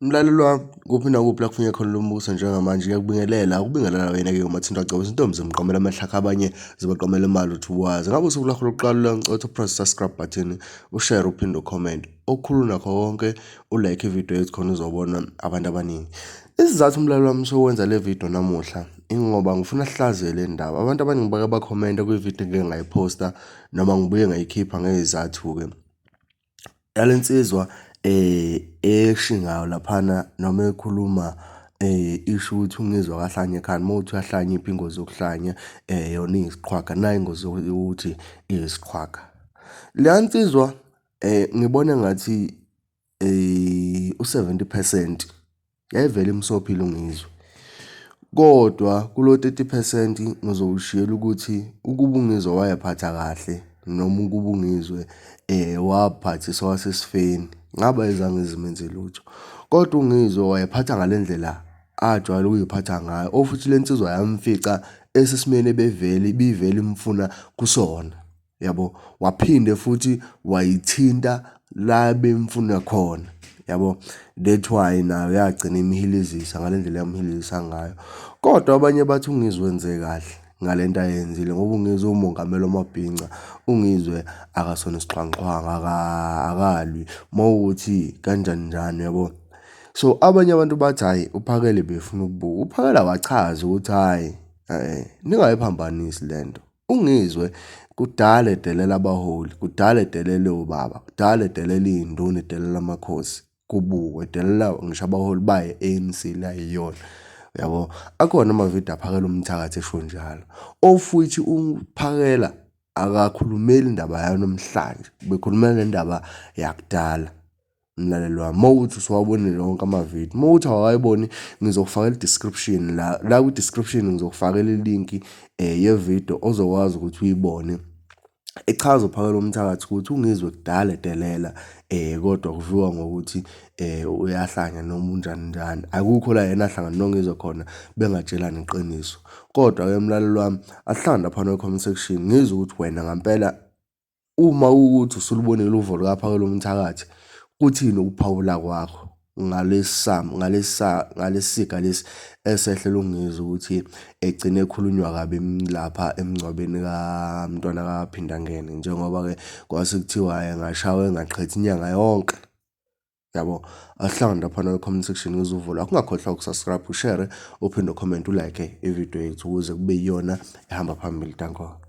Mlalelo wami, kuphi nakuphi la kufuneka khona lo mbuso njengamanje ngiyakubingelela ukubingelela wena-ke umathinta wacebo izintombi zimqomela amahlakha abanye zibaqomela imali uthi uwazi. Ngabe usuku lakho lokuqala uyancotha upress subscribe button, ushare uphinde ucomment. Okukhulu nakho konke ulike ividiyo yethu khona uzobona abantu abaningi. Isizathu umlalelo wami sokwenza le video namuhla ingoba ngifuna sihlaziye le ndaba. Abantu abaningi bake bakhomenta kwividiyo engike ngayiphosta noma ngibuye ngayikhipha ngezizathu-ke. Yale nsizwa eshingayo laphana noma ekhuluma isho ukuthi uNgizwe akahlanye ekhanda mawuthi uyahlanya iphi ingozi yokuhlanya yona iyisiqhwaga nayo ingozi yokuthi iyisiqhwaga. Le nsizwa ngibona ngathi u70% yayivele imsophile uNgizwe. Kodwa kulo 30% ngizowushiyela ukuthi ukuba uNgizwe wayephatha kahle noma ukuba uNgizwe waphathiswa wasesifeni ngaba ezange zimenze lutho. Kodwa uNgizwe wayephatha ngale ndlela ajwayele ukuyiphatha ngayo, ofuthi le nsizwa yamfica esesimeni ibivele imfuna kusona, yabo. Waphinde futhi wayithinta la bemfuna khona, yabo. That's why nayo yagcina imhilizisa ngale ndlela yamhilizisa ngayo. Kodwa abanye bathi uNgizwe wenze kahle ngale nto ayenzile ngoba uNgizwe umongameli wamabhinca. uNgizwe akasona isixhwanguxhwanga, akalwi mawukuthi kanjani njani, yabo. So abanye abantu bathi hhayi uPhakele befuna ukubuka. uPhakele awachaze ukuthi hhayi ningayiphambanisi le nto. uNgizwe kudala edelela abaholi, kudala edelela obaba, kudala edelela iy'nduna, edelela amakhosi, kubukwe edelela ngisho abaholi baye ANC la yiyona, yabo. Akhona amavidiyo aPhakeluMthakathi esho njalo, ofuthi uPhakela akakhulumeli indaba yanamhlanje, bekhulumela nendaba yakudala. Mlaleli wami, mawuthi usuwabonile wonke amavidiyo, mawuthi awakayiboni ngizokufakela i-description la ku-description ngizokufakela ilinki yevidiyo ozokwazi ukuthi uyibone echaza uPhakeluMthakathi ukuthi uNgizwe kudala edelela kodwa kuviwa ngokuthi uyahlanya noma unjani njani. Akukho la yena ahlangana noNgizwe khona bengatshelani iqiniso. Kodwa-ke mlaleli wami, asihlangane laphana kwi-comment section ngizwe ukuthi wena ngampela uma ukuthi usulubonile uvo lukaPhakeluMthakathi kuthini ukuphawula kwakho ngalesiga lesi esehlela uNgizwe ukuthi egcine ekhulunywa kabi lapha emngcwabeni kamntwana kaPhindangene, njengoba-ke kwase kuthiwa engashawa engaqedzi inyanga yonke, yabo. Asihlangane laphana kwi-comment section ngizwe uvo lakho. Ungakhohlwa ukusubscribe, ushare uphinde ucomment, ulike ividiyo yethu ukuze kube yiyona ehamba phambili. Danko.